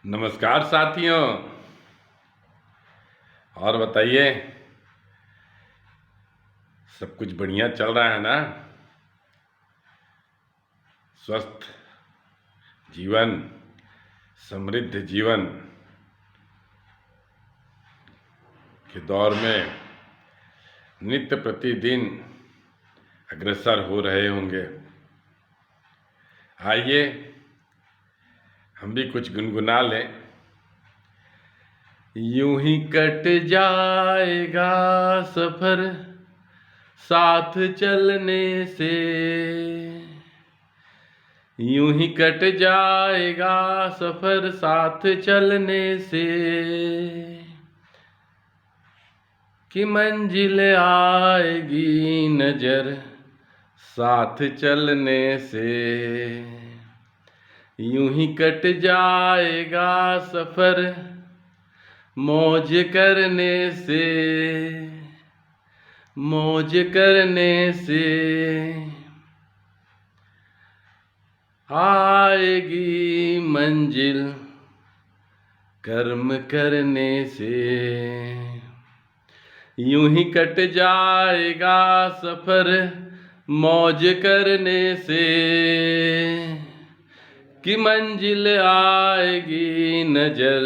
नमस्कार साथियों। और बताइए, सब कुछ बढ़िया चल रहा है ना? स्वस्थ जीवन, समृद्ध जीवन के दौर में नित्य प्रतिदिन अग्रसर हो रहे होंगे। आइए हम भी कुछ गुनगुना लें। यूं ही कट जाएगा सफर साथ चलने से, यूं ही कट जाएगा सफर साथ चलने से, कि मंजिल आएगी नजर साथ चलने से। यूं ही कट जाएगा सफर मौज करने से, मौज करने से, आएगी मंजिल कर्म करने से। यूं ही कट जाएगा सफर मौज करने से, कि मंजिल आएगी नजर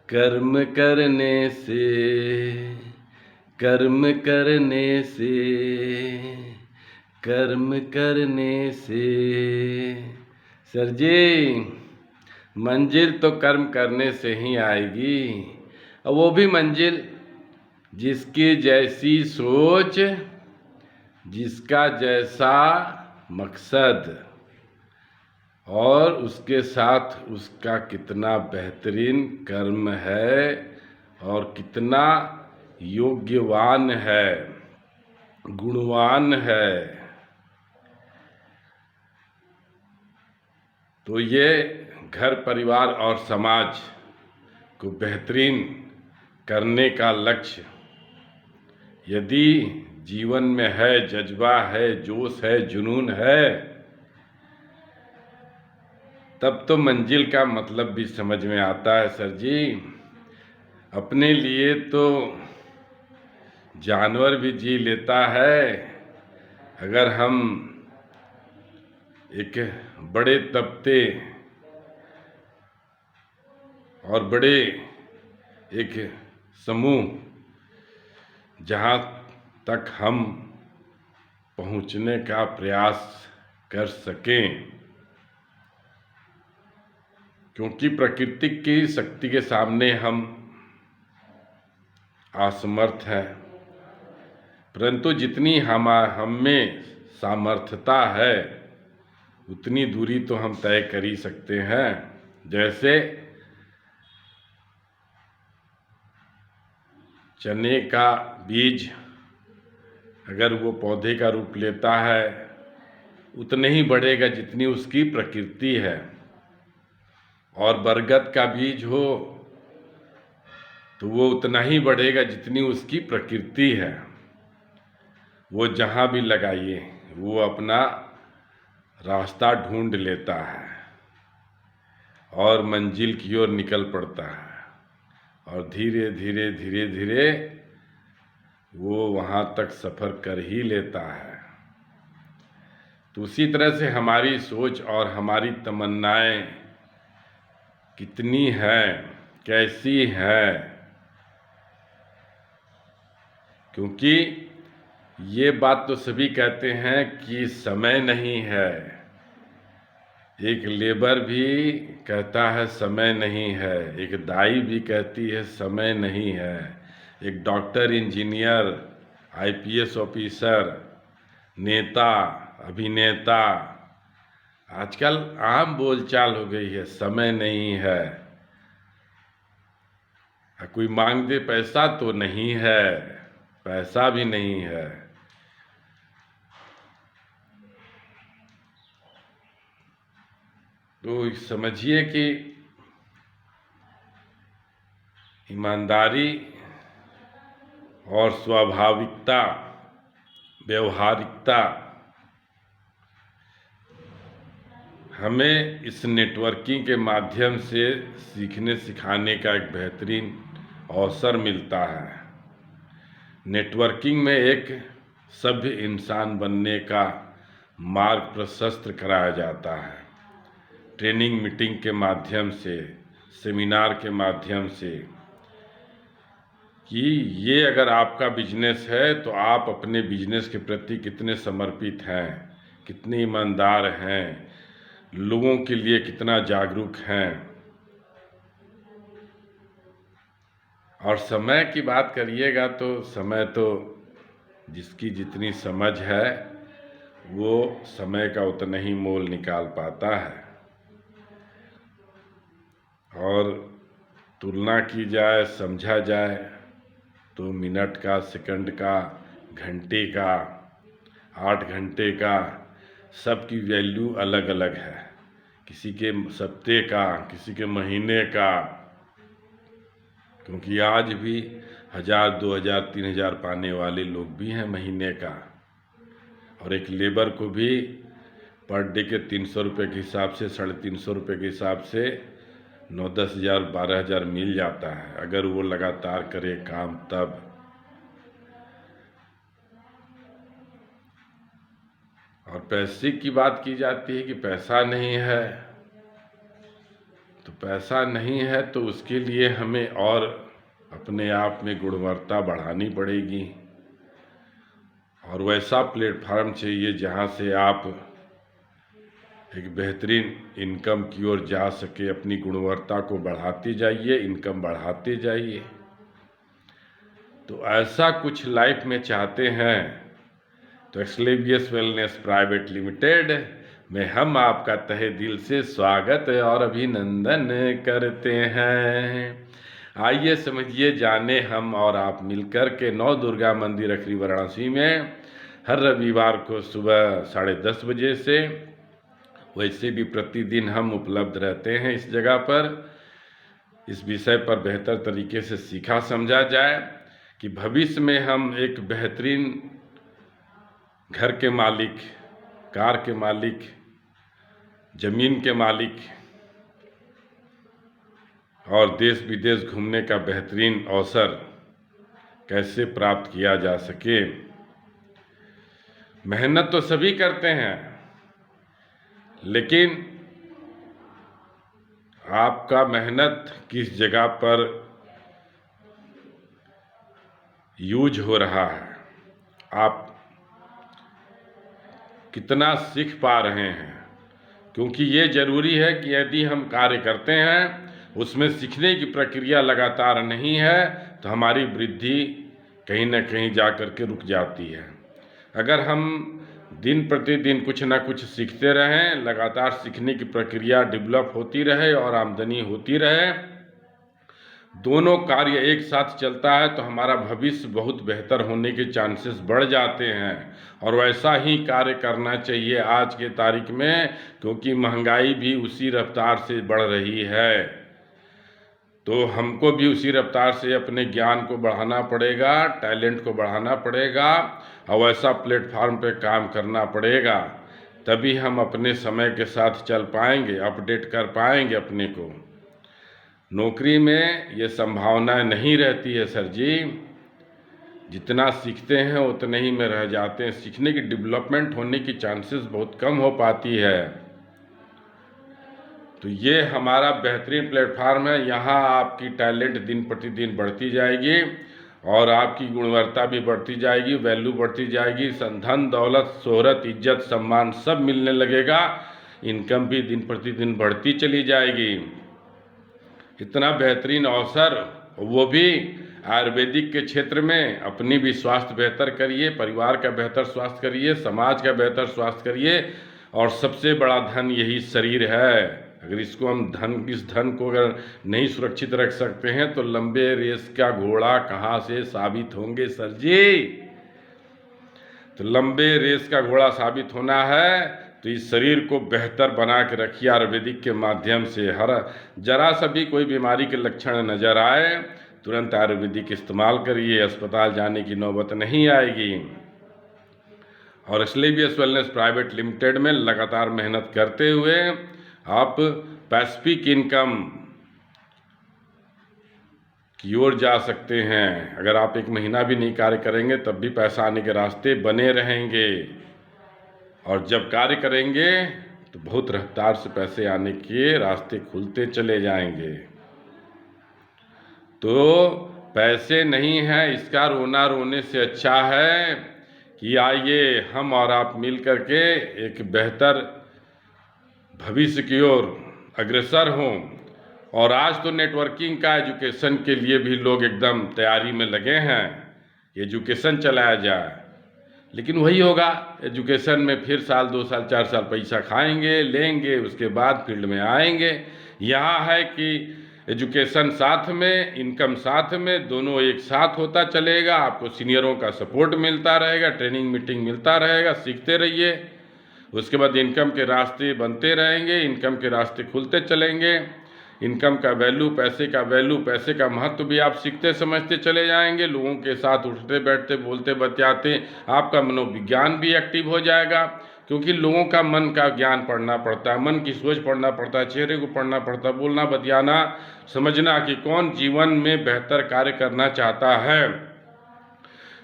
कर्म करने से, कर्म करने से, कर्म करने से। सर जी, मंजिल तो कर्म करने से ही आएगी, और वो भी मंजिल जिसकी जैसी सोच, जिसका जैसा मकसद, और उसके साथ उसका कितना बेहतरीन कर्म है और कितना योग्यवान है, गुणवान है। तो ये घर परिवार और समाज को बेहतरीन करने का लक्ष्य यदि जीवन में है, जज्बा है, जोश है, जुनून है, तब तो मंजिल का मतलब भी समझ में आता है। सर जी, अपने लिए तो जानवर भी जी लेता है। अगर हम एक बड़े तबके और बड़े एक समूह जहाँ तक हम पहुँचने का प्रयास कर सकें, क्योंकि प्रकृति की शक्ति के सामने हम असमर्थ हैं, परंतु जितनी हम में सामर्थ्यता है उतनी दूरी तो हम तय कर ही सकते हैं। जैसे चने का बीज अगर वो पौधे का रूप लेता है उतने ही बढ़ेगा जितनी उसकी प्रकृति है, और बरगद का बीज हो तो वो उतना ही बढ़ेगा जितनी उसकी प्रकृति है। वो जहाँ भी लगाइए वो अपना रास्ता ढूंढ लेता है और मंजिल की ओर निकल पड़ता है, और धीरे धीरे धीरे धीरे वो वहाँ तक सफ़र कर ही लेता है। तो उसी तरह से हमारी सोच और हमारी तमन्नाएं कितनी हैं, कैसी हैं, क्योंकि ये बात तो सभी कहते हैं कि समय नहीं है। एक लेबर भी कहता है समय नहीं है, एक दाई भी कहती है समय नहीं है, एक डॉक्टर, इंजीनियर, आईपीएस ऑफिसर, नेता, अभिनेता, आजकल आम बोलचाल हो गई है समय नहीं है। कोई मांग दे पैसा तो नहीं है, पैसा भी नहीं है। तो समझिए कि ईमानदारी और स्वाभाविकता, व्यवहारिकता हमें इस नेटवर्किंग के माध्यम से सीखने सिखाने का एक बेहतरीन अवसर मिलता है। नेटवर्किंग में एक सभ्य इंसान बनने का मार्ग प्रशस्त कराया जाता है। ट्रेनिंग मीटिंग के माध्यम से, सेमिनार के माध्यम से, कि ये अगर आपका बिजनेस है तो आप अपने बिजनेस के प्रति कितने समर्पित हैं, कितने ईमानदार हैं, लोगों के लिए कितना जागरूक हैं। और समय की बात करिएगा तो समय तो जिसकी जितनी समझ है वो समय का उतना ही मोल निकाल पाता है। और तुलना की जाए, समझा जाए तो मिनट का, सेकंड का, घंटे का, 8 घंटे का, सबकी वैल्यू अलग अलग है। किसी के सप्ते का, किसी के महीने का, क्योंकि आज भी 1000, 2000, 3000 पाने वाले लोग भी हैं महीने का। और एक लेबर को भी पर डे के 300 रुपये के हिसाब से, 350 रुपये के हिसाब से 9-10 हज़ार, 12 हज़ार मिल जाता है अगर वो लगातार करे काम तब। और पैसे की बात की जाती है कि पैसा नहीं है, तो पैसा नहीं है तो उसके लिए हमें और अपने आप में गुणवत्ता बढ़ानी पड़ेगी। और वैसा प्लेटफार्म चाहिए जहाँ से आप एक बेहतरीन इनकम की ओर जा सके। अपनी गुणवत्ता को बढ़ाते जाइए, इनकम बढ़ाते जाइए। तो ऐसा कुछ लाइफ में चाहते हैं तो एक्सलेवियस वेलनेस प्राइवेट लिमिटेड में हम आपका तहे दिल से स्वागत और अभिनंदन करते हैं। आइए समझिए, जाने हम और आप मिलकर के नौ दुर्गा मंदिर अखरी वाराणसी में हर रविवार को सुबह 10:30 बजे से, वैसे भी प्रतिदिन हम उपलब्ध रहते हैं इस जगह पर। इस विषय पर बेहतर तरीके से सीखा समझा जाए कि भविष्य में हम एक बेहतरीन घर के मालिक, कार के मालिक, जमीन के मालिक और देश विदेश घूमने का बेहतरीन अवसर कैसे प्राप्त किया जा सके। मेहनत तो सभी करते हैं, लेकिन आपका मेहनत किस जगह पर यूज हो रहा है, आप कितना सीख पा रहे हैं। क्योंकि ये ज़रूरी है कि यदि हम कार्य करते हैं उसमें सीखने की प्रक्रिया लगातार नहीं है तो हमारी वृद्धि कहीं न कहीं जा कर के रुक जाती है। अगर हम दिन प्रतिदिन कुछ ना कुछ सीखते रहें, लगातार सीखने की प्रक्रिया डेवलप होती रहे और आमदनी होती रहे, दोनों कार्य एक साथ चलता है तो हमारा भविष्य बहुत बेहतर होने के चांसेस बढ़ जाते हैं। और वैसा ही कार्य करना चाहिए आज के तारीख में, क्योंकि महंगाई भी उसी रफ्तार से बढ़ रही है। तो हमको भी उसी रफ्तार से अपने ज्ञान को बढ़ाना पड़ेगा, टैलेंट को बढ़ाना पड़ेगा और वैसा प्लेटफार्म पे काम करना पड़ेगा। तभी हम अपने समय के साथ चल पाएंगे, अपडेट कर पाएंगे अपने को। नौकरी में ये संभावना नहीं रहती है सर जी। जितना सीखते हैं उतने ही में रह जाते हैं। सीखने की डेवलपमेंट होने की चांसेस बहुत कम हो पाती है। तो ये हमारा बेहतरीन प्लेटफार्म है। यहाँ आपकी टैलेंट दिन प्रतिदिन बढ़ती जाएगी और आपकी गुणवत्ता भी बढ़ती जाएगी, वैल्यू बढ़ती जाएगी, धन दौलत, शोहरत, इज्जत, सम्मान सब मिलने लगेगा। इनकम भी दिन प्रतिदिन बढ़ती चली जाएगी। इतना बेहतरीन अवसर, वो भी आयुर्वेदिक के क्षेत्र में। अपनी भी स्वास्थ्य बेहतर करिए, परिवार का बेहतर स्वास्थ्य करिए, समाज का बेहतर स्वास्थ्य करिए। और सबसे बड़ा धन यही शरीर है। अगर इसको हम इस धन को अगर नहीं सुरक्षित रख सकते हैं तो लंबे रेस का घोड़ा कहाँ से साबित होंगे सर जी। तो लंबे रेस का घोड़ा साबित होना है तो इस शरीर को बेहतर बना के रखिए आयुर्वेदिक के माध्यम से। हर जरा सा भी कोई बीमारी के लक्षण नज़र आए तुरंत आयुर्वेदिक इस्तेमाल करिए, अस्पताल जाने की नौबत नहीं आएगी। और स्लीवियस वेलनेस प्राइवेट लिमिटेड में लगातार मेहनत करते हुए आप पैसिफिक इनकम की ओर जा सकते हैं। अगर आप 1 महीना भी नहीं कार्य करेंगे तब भी पैसा आने के रास्ते बने रहेंगे, और जब कार्य करेंगे तो बहुत रफ्तार से पैसे आने के रास्ते खुलते चले जाएंगे। तो पैसे नहीं है इसका रोना रोने से अच्छा है कि आइए हम और आप मिल करके एक बेहतर भविष्य की ओर अग्रसर हों। और आज तो नेटवर्किंग का एजुकेशन के लिए भी लोग एकदम तैयारी में लगे हैं, एजुकेशन चलाया जाए। लेकिन वही होगा, एजुकेशन में फिर साल 2 साल 4 साल पैसा खाएंगे लेंगे, उसके बाद फील्ड में आएंगे। यहाँ है कि एजुकेशन साथ में, इनकम साथ में, दोनों एक साथ होता चलेगा। आपको सीनियरों का सपोर्ट मिलता रहेगा, ट्रेनिंग मीटिंग मिलता रहेगा, सीखते रहिए। उसके बाद इनकम के रास्ते बनते रहेंगे, इनकम के रास्ते खुलते चलेंगे। इनकम का वैल्यू, पैसे का वैल्यू, पैसे का महत्व भी आप सीखते समझते चले जाएंगे। लोगों के साथ उठते बैठते बोलते बतियाते आपका मनोविज्ञान भी एक्टिव हो जाएगा, क्योंकि लोगों का मन का ज्ञान पढ़ना पड़ता है, मन की सोच पढ़ना पड़ता है, चेहरे को पढ़ना पड़ता है, बोलना बतियाना समझना कि कौन जीवन में बेहतर कार्य करना चाहता है,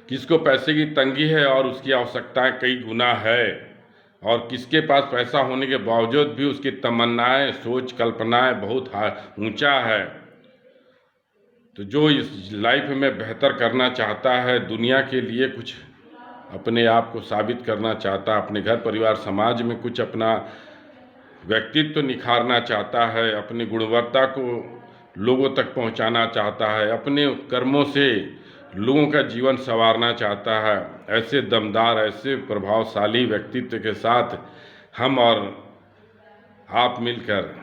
किसको पैसे की तंगी है और उसकी आवश्यकताएं कई गुना है, और किसके पास पैसा होने के बावजूद भी उसकी तमन्नाएं, सोच, कल्पनाएं बहुत ऊंचा है। तो जो इस लाइफ में बेहतर करना चाहता है, दुनिया के लिए कुछ अपने आप को साबित करना चाहता है, अपने घर परिवार समाज में कुछ अपना व्यक्तित्व निखारना चाहता है, अपनी गुणवत्ता को लोगों तक पहुंचाना चाहता है, अपने कर्मों से लोगों का जीवन संवारना चाहता है, ऐसे दमदार, ऐसे प्रभावशाली व्यक्तित्व के साथ हम और आप मिलकर,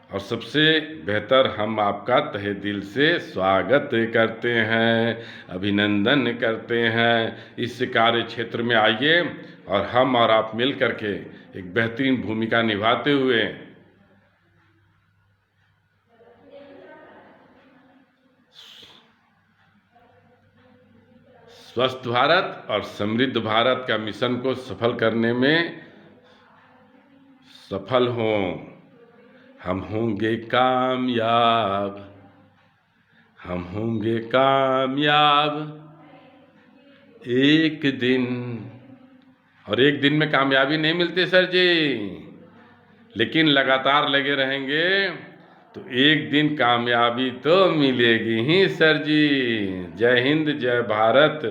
और सबसे बेहतर हम आपका तहे दिल से स्वागत करते हैं, अभिनंदन करते हैं। इस कार्य क्षेत्र में आइए और हम और आप मिल करके एक बेहतरीन भूमिका निभाते हुए स्वस्थ भारत और समृद्ध भारत का मिशन को सफल करने में सफल हों। हम होंगे कामयाब, हम होंगे कामयाब एक दिन। और एक दिन में कामयाबी नहीं मिलती सर जी, लेकिन लगातार लगे रहेंगे तो एक दिन कामयाबी तो मिलेगी ही सर जी। जय हिंद, जय भारत।